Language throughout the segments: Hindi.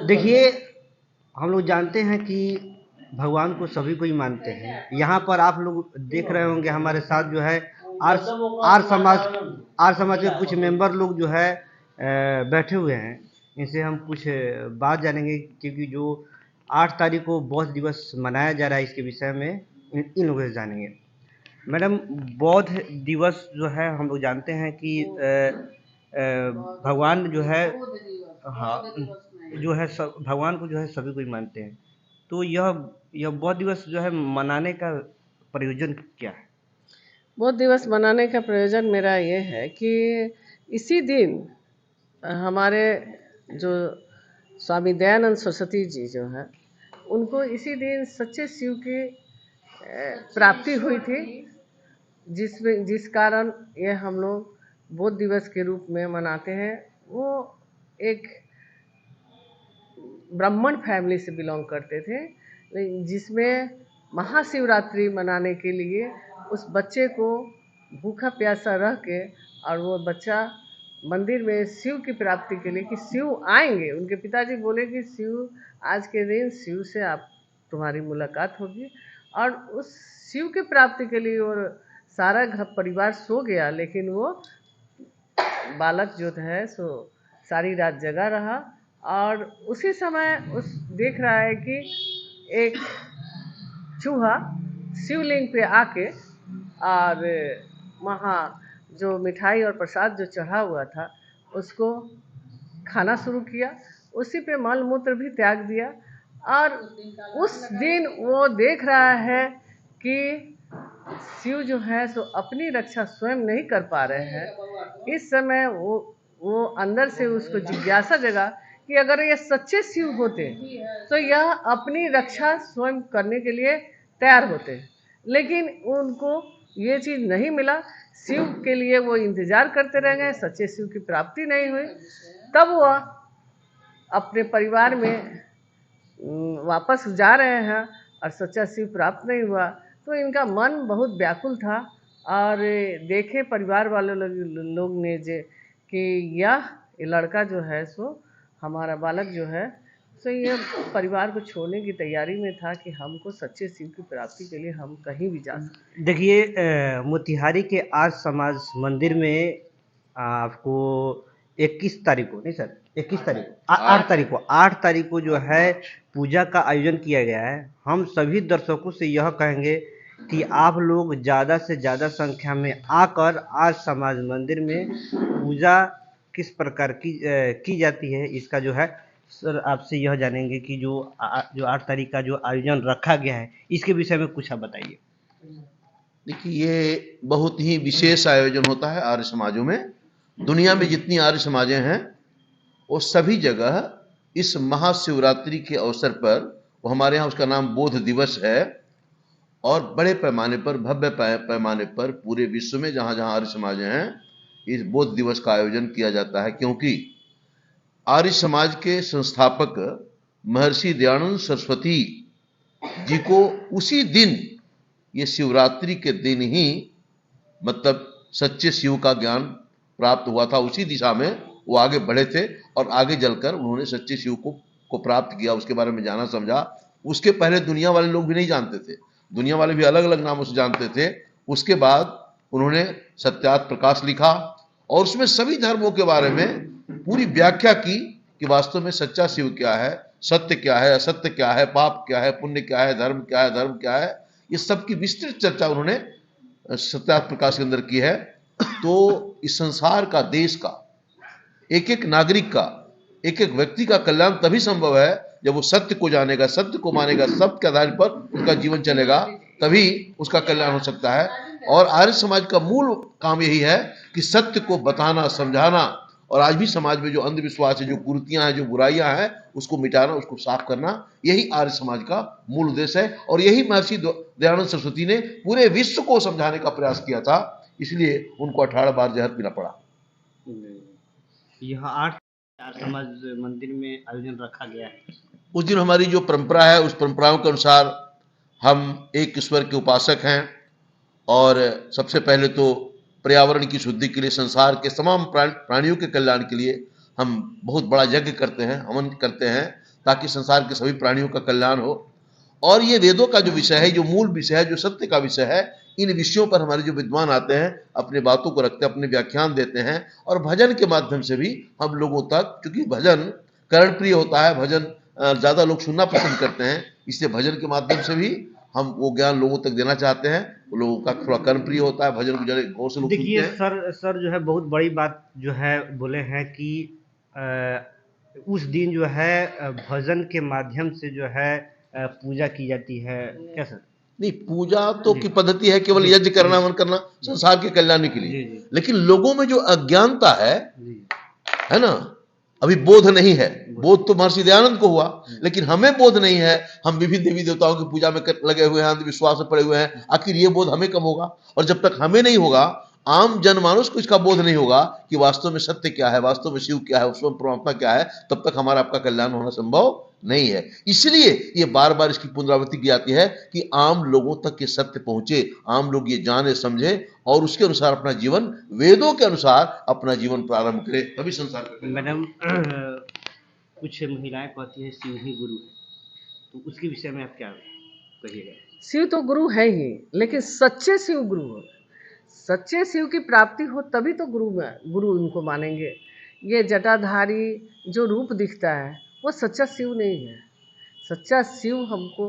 देखिए, हम लोग जानते हैं कि भगवान को सभी कोई मानते हैं। यहाँ पर आप लोग देख रहे होंगे हमारे साथ जो है आर्य आर्य समाज आर्य समाज के कुछ मेंबर लोग जो है बैठे हुए हैं। इनसे हम कुछ बात जानेंगे, क्योंकि जो 8 तारीख को बौद्ध दिवस मनाया जा रहा है, इसके विषय में इन लोगों से जानेंगे। मैडम, बौद्ध दिवस जो है हम लोग जानते हैं कि भगवान जो है, हाँ, जो है सब भगवान को जो है सभी कोई मानते हैं। तो यह बौद्ध दिवस जो है मनाने का प्रयोजन क्या है? बौद्ध दिवस मनाने का प्रयोजन मेरा ये है कि इसी दिन हमारे जो स्वामी दयानंद सरस्वती जी जो हैं, उनको इसी दिन सच्चे शिव की प्राप्ति हुई थी, जिस कारण ये हम लोग बौद्ध दिवस के रूप में मनाते हैं। वो एक ब्राह्मण फैमिली से बिलोंग करते थे, जिसमें महाशिवरात्रि मनाने के लिए उस बच्चे को भूखा प्यासा रह के, और वो बच्चा मंदिर में शिव की प्राप्ति के लिए, कि शिव आएंगे, उनके पिताजी बोले कि शिव आज के दिन शिव से आप तुम्हारी मुलाकात होगी। और उस शिव की प्राप्ति के लिए और सारा घर परिवार सो गया, लेकिन वो बालक जो है सो सारी रात जगा रहा। और उसी समय उस देख रहा है कि एक चूहा शिवलिंग पे आके और वहाँ जो मिठाई और प्रसाद जो चढ़ा हुआ था उसको खाना शुरू किया, उसी पे मल मूत्र भी त्याग दिया। और उस दिन वो देख रहा है कि शिव जो है सो अपनी रक्षा स्वयं नहीं कर पा रहे हैं। इस समय वो अंदर से उसको जिज्ञासा जगा कि अगर ये सच्चे शिव होते तो यह अपनी रक्षा स्वयं करने के लिए तैयार होते, लेकिन उनको ये चीज़ नहीं मिला। शिव के लिए वो इंतज़ार करते रह गए, सच्चे शिव की प्राप्ति नहीं हुई। तब वह अपने परिवार में वापस जा रहे हैं और सच्चा शिव प्राप्त नहीं हुआ, तो इनका मन बहुत व्याकुल था। और देखे परिवार वाले लोग ने कि यह लड़का जो है सो हमारा बालक जो है सो ये परिवार को छोड़ने की तैयारी में था कि हमको सच्चे शिव की प्राप्ति के लिए हम कहीं भी जा सकते। देखिए, मोतिहारी के आर्य समाज मंदिर में आपको 21 तारीख को, नहीं सर, 21 तारीख को, 8 तारीख को जो है पूजा का आयोजन किया गया है। हम सभी दर्शकों से यह कहेंगे कि आप लोग ज़्यादा से ज़्यादा संख्या में आकर आर्य समाज मंदिर में पूजा किस प्रकार की जाती है, इसका जो है सर आपसे यह जानेंगे कि जो 8 तारीख का जो आयोजन रखा गया है, इसके विषय में कुछ आप बताइए। देखिए, ये बहुत ही विशेष आयोजन होता है आर्य समाजों में। दुनिया में जितनी आर्य समाजें हैं वो सभी जगह इस महाशिवरात्रि के अवसर पर, वो हमारे यहाँ उसका नाम बौद्ध दिवस है, और बड़े पैमाने पर, भव्य पैमाने पर पूरे विश्व में जहाँ जहाँ आर्य समाजें हैं इस बौद्ध दिवस का आयोजन किया जाता है। क्योंकि आर्य समाज के संस्थापक महर्षि दयानंद सरस्वती जी को उसी दिन, ये शिवरात्रि के दिन ही, मतलब सच्चे शिव का ज्ञान प्राप्त हुआ था। उसी दिशा में वो आगे बढ़े थे और आगे चलकर उन्होंने सच्चे शिव को प्राप्त किया, उसके बारे में जाना समझा। उसके पहले दुनिया वाले लोग भी नहीं जानते थे, दुनिया वाले भी अलग अलग नामों से जानते थे। उसके बाद उन्होंने सत्यार्थ प्रकाश लिखा और उसमें सभी धर्मों के बारे में पूरी व्याख्या की कि वास्तव में सच्चा शिव क्या है, सत्य क्या है, असत्य क्या है, पाप क्या है, पुण्य क्या है, धर्म क्या है, धर्म क्या है, ये सब की विस्तृत चर्चा उन्होंने सत्यार्थ प्रकाश के अंदर की है। तो इस संसार का, देश का, एक एक नागरिक का, एक एक व्यक्ति का कल्याण तभी संभव है जब वो सत्य को जानेगा, सत्य को मानेगा, सत्य के आधार पर उसका जीवन चलेगा, तभी उसका कल्याण हो सकता है। और आर्य समाज का मूल काम यही है कि सत्य को बताना, समझाना, और आज भी समाज में जो अंधविश्वास है, जो कुरीतियां हैं, जो बुराइयां हैं, उसको मिटाना, उसको साफ करना, यही आर्य समाज का मूल उद्देश्य है। और यही महर्षि दयानंद सरस्वती ने पूरे विश्व को समझाने का प्रयास किया था, इसलिए उनको 18 बार जहर पीना पड़ा। यह 8 समाज मंदिर में आयोजन रखा गया है। उस दिन हमारी जो परंपरा है, उस परंपराओं के अनुसार हम एक ईश्वर के उपासक हैं, और सबसे पहले तो पर्यावरण की शुद्धि के लिए, संसार के तमाम प्राणियों के कल्याण के लिए हम बहुत बड़ा यज्ञ करते हैं, हवन करते हैं, ताकि संसार के सभी प्राणियों का कल्याण हो। और ये वेदों का जो विषय है, जो मूल विषय है, जो सत्य का विषय है, इन विषयों पर हमारे जो विद्वान आते हैं, अपने बातों को रखते हैं, अपने व्याख्यान देते हैं, और भजन के माध्यम से भी हम लोगों तक, क्योंकि भजन कर्ण प्रिय होता है, भजन ज़्यादा लोग सुनना पसंद करते हैं, इसलिए भजन के माध्यम से भी हम वो ज्ञान लोगों तक देना चाहते हैं। वो लोगों का थोड़ा कर्म प्रिय होता है, भजन को ज़्यादा गौर से लोग सुनते देखिए हैं। सर जो है बहुत बड़ी बात जो है बोले हैं कि उस दिन जो है भजन के माध्यम से जो है पूजा की जाती है, क्या सर? नहीं, पूजा तो जी की पद्धति है केवल जी यज्ञ करना, जी हवन करना, संसार के कल्याण के जी लिए। जी लेकिन लोगों में जो अज्ञानता जी है ना, अभी बोध नहीं है। बोध तो महर्षि दयानंद को हुआ, लेकिन हमें बोध नहीं है। हम विभिन्न देवी देवताओं की पूजा में लगे हुए हैं, अंधविश्वास में पड़े हुए हैं। आखिर ये बोध हमें कब होगा? और जब तक हमें नहीं होगा, आम जनमानुष को इसका बोध नहीं होगा कि वास्तव में सत्य क्या है, वास्तव में शिव क्या है, उसमें परमात्मा क्या है, तब तक हमारा आपका कल्याण होना संभव नहीं है। इसलिए ये बार बार इसकी पुनरावृत्ति की जाती है कि आम लोगों तक ये सत्य पहुंचे, आम लोग ये जाने समझे, और उसके अनुसार अपना जीवन, वेदों के अनुसार अपना जीवन प्रारंभ करें, तभी संसार का कल्याण। मैडम कुछ महिलाएं कहती हैं शिव ही गुरु है, तो उसके विषय में आप क्या कहिएगा? शिव तो गुरु है ही, लेकिन सच्चे शिव गुरु हो, सच्चे शिव की प्राप्ति हो तभी तो गुरु उनको मानेंगे। ये जटाधारी जो रूप दिखता है वो सच्चा शिव नहीं है। सच्चा शिव हमको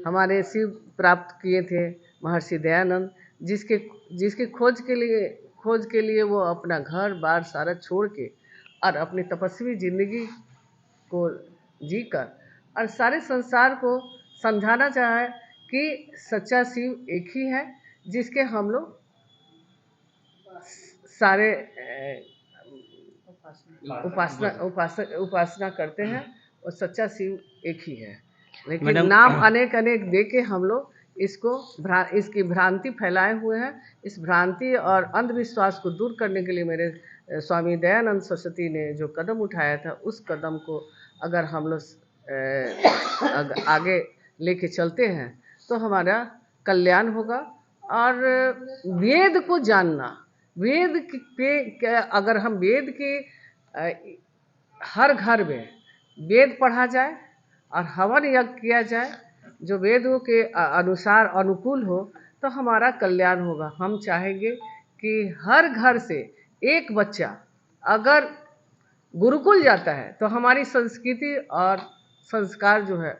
हमारे शिव प्राप्त किए थे महर्षि दयानंद, जिसके जिसकी खोज के लिए वो अपना घर बार सारा छोड़ के और अपनी तपस्वी जिंदगी को जीकर और सारे संसार को समझाना चाहे कि सच्चा शिव एक ही है, जिसके हम लोग सारे उपासना करते हैं, और सच्चा शिव एक ही है। लेकिन मैडम नाम अनेक अनेक दे के हम लोग इसकी भ्रांति फैलाए हुए हैं। इस भ्रांति और अंधविश्वास को दूर करने के लिए मेरे स्वामी दयानंद सरस्वती ने जो कदम उठाया था, उस कदम को अगर हम लोग आगे लेके चलते हैं तो हमारा कल्याण होगा। और वेद को जानना, अगर हम वेद के हर घर में वेद पढ़ा जाए और हवन यज्ञ किया जाए जो वेदों के अनुसार अनुकूल हो, तो हमारा कल्याण होगा। हम चाहेंगे कि हर घर से एक बच्चा अगर गुरुकुल जाता है तो हमारी संस्कृति और संस्कार जो है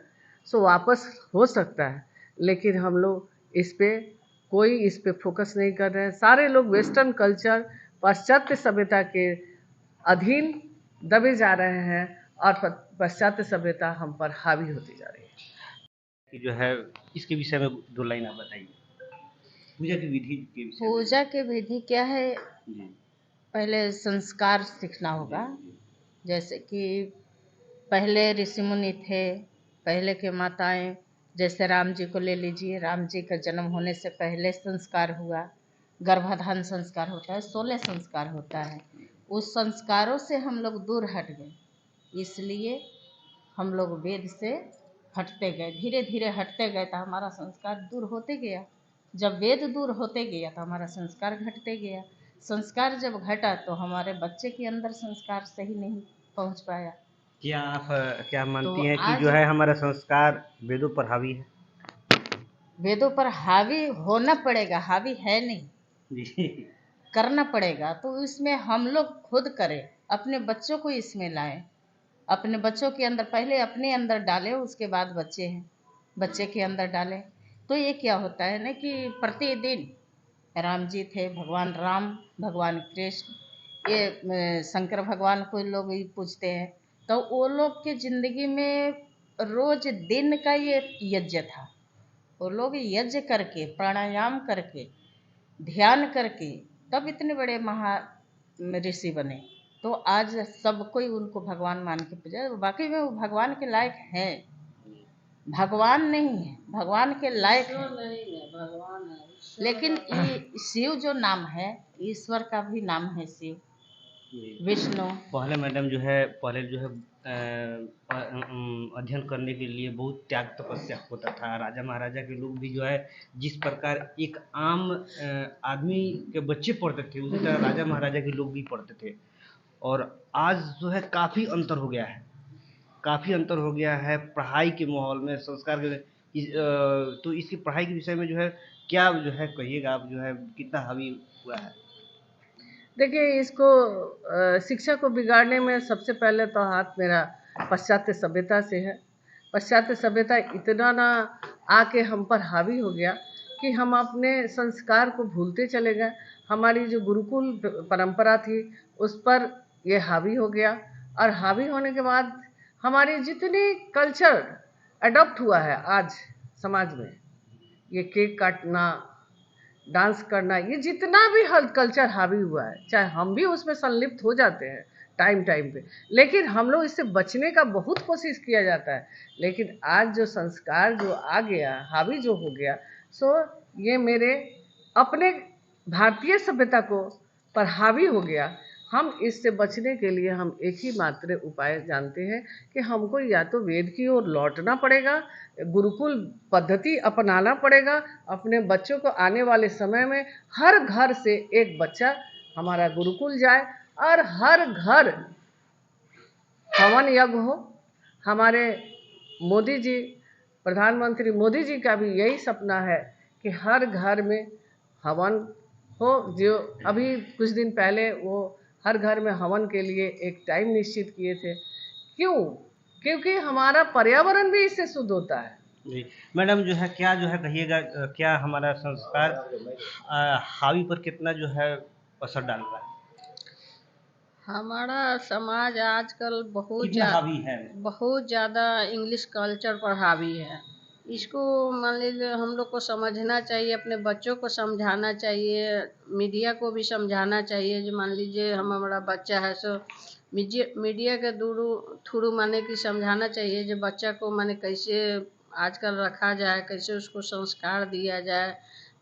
सो वापस हो सकता है। लेकिन हम लोग इस पे फोकस नहीं कर रहे हैं। सारे लोग वेस्टर्न कल्चर, पाश्चात्य सभ्यता के अधीन दबे जा रहे हैं और पाश्चात्य सभ्यता हम पर हावी होती जा रही है। कि जो है इसके विषय में 2 लाइन आप बताइए, पूजा की विधि के विषय में। पूजा की विधि क्या है? जी पहले संस्कार सीखना होगा। जैसे कि पहले ऋषि मुनि थे, पहले के माताएं, जैसे राम जी को ले लीजिए। राम जी का जन्म होने से पहले संस्कार हुआ, गर्भाधान संस्कार होता है, 16 संस्कार होता है। उस संस्कारों से हम लोग दूर हट गए, इसलिए हम लोग वेद से हटते गए, धीरे धीरे हटते गए तो हमारा संस्कार दूर होते गया। जब वेद दूर होते गया तो हमारा संस्कार घटते गया। संस्कार जब घटा तो हमारे बच्चे के अंदर संस्कार सही नहीं पहुंच पाया। क्या मानती तो हैं कि आज जो है हमारा संस्कार वेदों पर हावी है? वेदों पर हावी होना पड़ेगा, हावी है नहीं, जी करना पड़ेगा। तो इसमें हम लोग खुद करें, अपने बच्चों को इसमें लाएं, अपने बच्चों के अंदर, पहले अपने अंदर डालें, उसके बाद बच्चे के अंदर डालें। तो ये क्या होता है ना कि प्रतिदिन राम जी थे, भगवान राम, भगवान कृष्ण, ये शंकर भगवान को लोग ही पूछते हैं। तो वो लोग के जिंदगी में रोज दिन का ये यज्ञ था। वो लोग यज्ञ करके, प्राणायाम करके, ध्यान करके तब इतने बड़े महा ऋषि बने। तो आज सब कोई उनको भगवान मान के पूजा, वाकई में वो भगवान के लायक हैं। भगवान नहीं है, भगवान के लायक है, भगवान है, लेकिन शिव जो नाम है, ईश्वर का भी नाम है शिव, विष्णु। पहले मैडम जो है अध्ययन करने के लिए बहुत त्याग तपस्या होता था। राजा महाराजा के लोग भी जो है जिस प्रकार एक आम आदमी के बच्चे पढ़ते थे, उसी तरह राजा महाराजा के लोग भी पढ़ते थे। और आज जो है काफ़ी अंतर हो गया है, काफ़ी अंतर हो गया है पढ़ाई के माहौल में, संस्कार के तो इसकी पढ़ाई के विषय में जो है क्या जो है कहिएगा आप, जो है कितना हावी हुआ है? देखिए, इसको शिक्षा को बिगाड़ने में सबसे पहले तो हाथ मेरा पाश्चात्य सभ्यता से है। पाश्चात्य सभ्यता इतना ना आके हम पर हावी हो गया कि हम अपने संस्कार को भूलते चले गए। हमारी जो गुरुकुल परंपरा थी उस पर ये हावी हो गया, और हावी होने के बाद हमारी जितनी कल्चर अडॉप्ट हुआ है आज समाज में, ये केक काटना, डांस करना, ये जितना भी कल्चर हावी हुआ है, चाहे हम भी उसमें संलिप्त हो जाते हैं टाइम टाइम पे, लेकिन हम लोग इससे बचने का बहुत कोशिश किया जाता है। लेकिन आज जो संस्कार जो आ गया, हावी जो हो गया, सो ये मेरे अपने भारतीय सभ्यता को पर हावी हो गया। हम इससे बचने के लिए हम एक ही मात्र उपाय जानते हैं कि हमको या तो वेद की ओर लौटना पड़ेगा, गुरुकुल पद्धति अपनाना पड़ेगा। अपने बच्चों को आने वाले समय में हर घर से एक बच्चा हमारा गुरुकुल जाए, और हर घर हवन यज्ञ हो। हमारे मोदी जी, प्रधानमंत्री मोदी जी का भी यही सपना है कि हर घर में हवन हो। जो अभी कुछ दिन पहले वो हर घर में हवन के लिए एक टाइम निश्चित किए थे। क्यों? क्योंकि हमारा पर्यावरण भी इससे शुद्ध होता है। जी मैडम, जो है क्या जो है कहिएगा, क्या हमारा संस्कार हावी पर कितना जो है असर डाल रहा है? हमारा समाज आजकल कितना हावी है? बहुत ज़्यादा इंग्लिश कल्चर पर हावी है। इसको मान लीजिए हम लोग को समझना चाहिए, अपने बच्चों को समझाना चाहिए, मीडिया को भी समझाना चाहिए। जो मान लीजिए हमारा बच्चा है, सो मीडिया के थ्रू माने कि समझाना चाहिए जो बच्चा को माने कैसे आजकल रखा जाए, कैसे उसको संस्कार दिया जाए,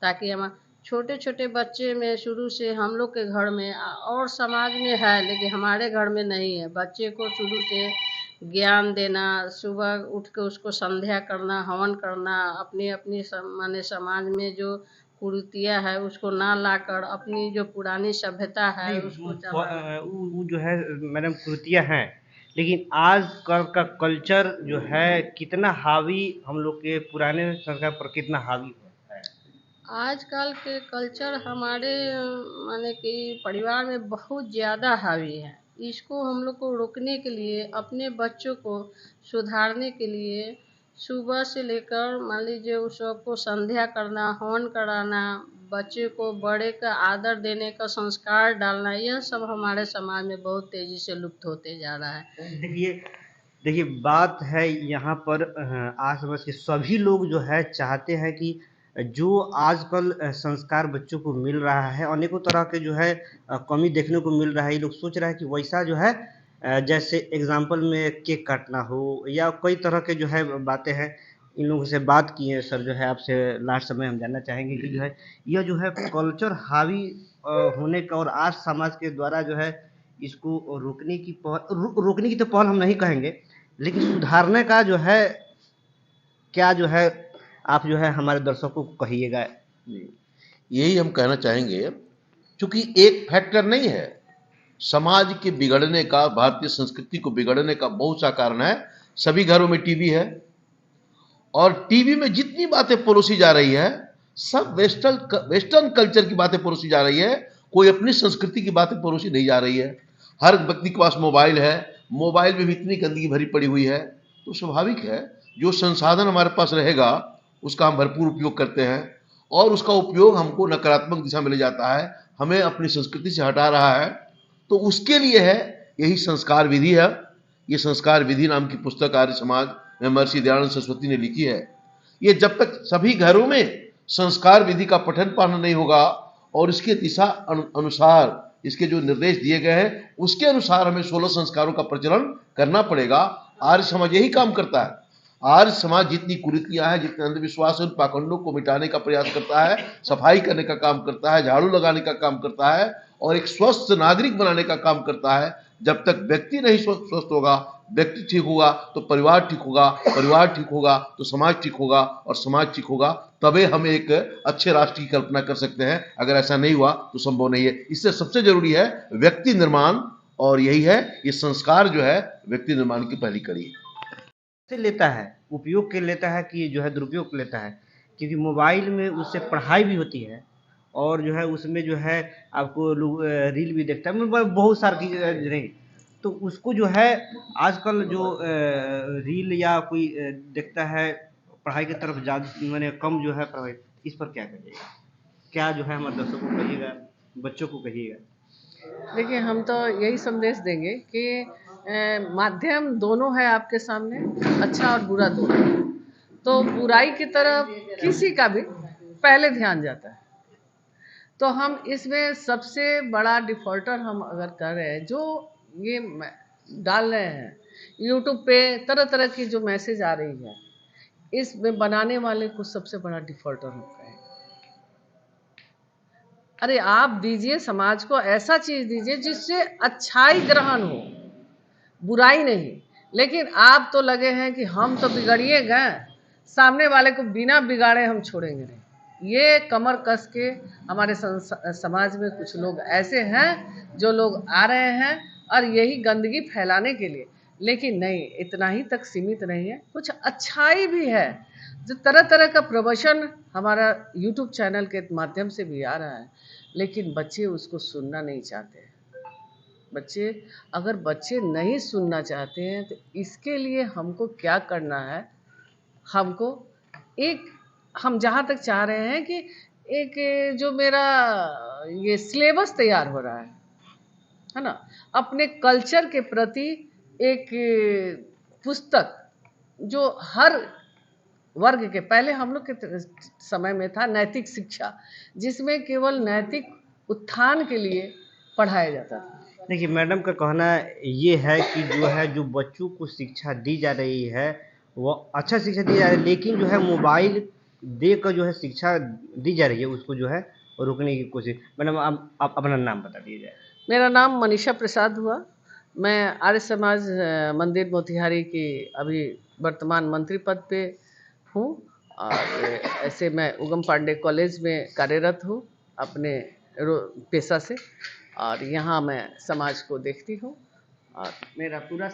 ताकि हम छोटे छोटे बच्चे में शुरू से हम लोग के घर में और समाज में है, लेकिन हमारे घर में नहीं है। बच्चे को शुरू से ज्ञान देना, सुबह उठ के उसको संध्या करना, हवन करना, अपनी अपनी माने समाज में जो कुरीतियाँ है उसको ना लाकर अपनी जो पुरानी सभ्यता है नहीं, उसको चलाना। वो जो है मैडम कृतियाँ हैं, लेकिन आज कल का कल्चर जो है कितना हावी हम लोग के पुराने संस्कार पर कितना हावी है? आजकल के कल्चर हमारे माने कि परिवार में बहुत ज़्यादा हावी है। इसको हम लोग को रोकने के लिए, अपने बच्चों को सुधारने के लिए सुबह से लेकर मान लीजिए उस सबको संध्या करना, हवन कराना, बच्चे को बड़े का आदर देने का संस्कार डालना, यह सब हमारे समाज में बहुत तेज़ी से लुप्त होते जा रहा है। देखिए देखिए बात है यहाँ पर, आज समझ के सभी लोग जो है चाहते हैं कि जो आजकल संस्कार बच्चों को मिल रहा है, अनेकों तरह के जो है कमी देखने को मिल रहा है। ये लोग सोच रहा है कि वैसा जो है जैसे एग्जाम्पल में केक काटना हो या कई तरह के जो है बातें हैं। इन लोगों से बात की है सर, जो है आपसे लास्ट समय हम जानना चाहेंगे कि जो है यह जो है कल्चर हावी होने का, और आज समाज के द्वारा जो है इसको रोकने की रोकने की तो पहल हम नहीं कहेंगे, लेकिन सुधारने का जो है क्या जो है आप जो है हमारे दर्शकों को कहिएगा? यही हम कहना चाहेंगे, क्योंकि एक फैक्टर नहीं है समाज के बिगड़ने का, भारतीय संस्कृति को बिगड़ने का बहुत सा कारण है। सभी घरों में टीवी है, और टीवी में जितनी बातें परोसी जा रही है सब वेस्टर्न कल्चर की बातें परोसी जा रही है। कोई अपनी संस्कृति की बातें परोसी नहीं जा रही है। हर व्यक्ति के पास मोबाइल है, मोबाइल में भी इतनी गंदगी भरी पड़ी हुई है। तो स्वाभाविक है जो संसाधन हमारे पास रहेगा उसका हम भरपूर उपयोग करते हैं, और उसका उपयोग हमको नकारात्मक दिशा में ले जाता है, हमें अपनी संस्कृति से हटा रहा है। तो उसके लिए है यही संस्कार विधि है। ये संस्कार विधि नाम की पुस्तक आर्य समाज में महर्षि दयानंद सरस्वती ने लिखी है। ये जब तक सभी घरों में संस्कार विधि का पठन पाठन नहीं होगा और इसके दिशा अनुसार इसके जो निर्देश दिए गए हैं उसके अनुसार हमें 16 संस्कारों का प्रचलन करना पड़ेगा। आर्य समाज यही काम करता है। आर्य समाज जितनी कुरीतियां हैं, जितने अंधविश्वास है, उन पाखंडों को मिटाने का प्रयास करता है, सफाई करने का काम करता है, झाड़ू लगाने का काम करता है, और एक स्वस्थ नागरिक बनाने का काम करता है। जब तक व्यक्ति नहीं स्वस्थ होगा, व्यक्ति ठीक होगा तो परिवार ठीक होगा, परिवार ठीक होगा तो समाज ठीक होगा, और समाज ठीक होगा तबे हम एक अच्छे राष्ट्र की कल्पना कर सकते हैं। अगर ऐसा नहीं हुआ तो संभव नहीं है। इससे सबसे जरूरी है व्यक्ति निर्माण और यही है, ये संस्कार जो है व्यक्ति निर्माण की पहली कड़ी है। से लेता है, उपयोग के लेता है कि जो है दुरुपयोग के लेता है, क्योंकि मोबाइल में उससे पढ़ाई भी होती है और जो है उसमें जो है आपको लोग रील भी देखता है, मतलब बहुत सारी चीज़ें नहीं, तो उसको जो है आजकल जो रील या कोई देखता है पढ़ाई की तरफ ज़्यादा मैंने कम जो है प्रभावित, इस पर क्या कहिएगा? क्या जो है हमारे दर्शकों को कहिएगा, बच्चों को कहिएगा? देखिए, हम तो यही संदेश देंगे कि माध्यम दोनों है आपके सामने, अच्छा और बुरा दोनों है। तो बुराई की तरफ किसी का भी पहले ध्यान जाता है, तो हम इसमें सबसे बड़ा डिफॉल्टर हम अगर कर रहे हैं, जो ये डाल रहे हैं यूट्यूब पे तरह तरह की जो मैसेज आ रही है, इसमें बनाने वाले को सबसे बड़ा डिफॉल्टर होता है। अरे आप दीजिए, समाज को ऐसा चीज दीजिए जिससे अच्छाई ग्रहण हो, बुराई नहीं। लेकिन आप तो लगे हैं कि हम तो बिगड़िए गए, सामने वाले को बिना बिगाड़े हम छोड़ेंगे नहीं। ये कमर कस के हमारे समाज में कुछ लोग ऐसे हैं जो लोग आ रहे हैं और यही गंदगी फैलाने के लिए। लेकिन नहीं, इतना ही तक सीमित नहीं है, कुछ अच्छाई भी है, जो तरह तरह का प्रवचन हमारा यूट्यूब चैनल के माध्यम से भी आ रहा है, लेकिन बच्चे उसको सुनना नहीं चाहते। अगर बच्चे नहीं सुनना चाहते हैं तो इसके लिए हमको क्या करना है, हम जहाँ तक चाह रहे हैं कि एक जो मेरा ये सिलेबस तैयार हो रहा है ना, अपने कल्चर के प्रति एक पुस्तक जो हर वर्ग के, पहले हम लोग के समय में था नैतिक शिक्षा, जिसमें केवल नैतिक उत्थान के लिए पढ़ाया जाता था। देखिए, मैडम का कहना ये है कि जो बच्चों को शिक्षा दी जा रही है वो अच्छा शिक्षा दी जा रही है, लेकिन जो है मोबाइल देकर जो है शिक्षा दी जा रही है उसको जो है रोकने की कोशिश। मैडम आप अपना नाम बता दीजिए। मेरा नाम मनीषा प्रसाद हुआ। मैं आर्य समाज मंदिर मोतिहारी की अभी वर्तमान मंत्री पद पे हूँ, और ऐसे मैं उगम पांडे कॉलेज में कार्यरत हूँ अपने पेशा से, और यहाँ मैं समाज को देखती हूँ और मेरा पूरा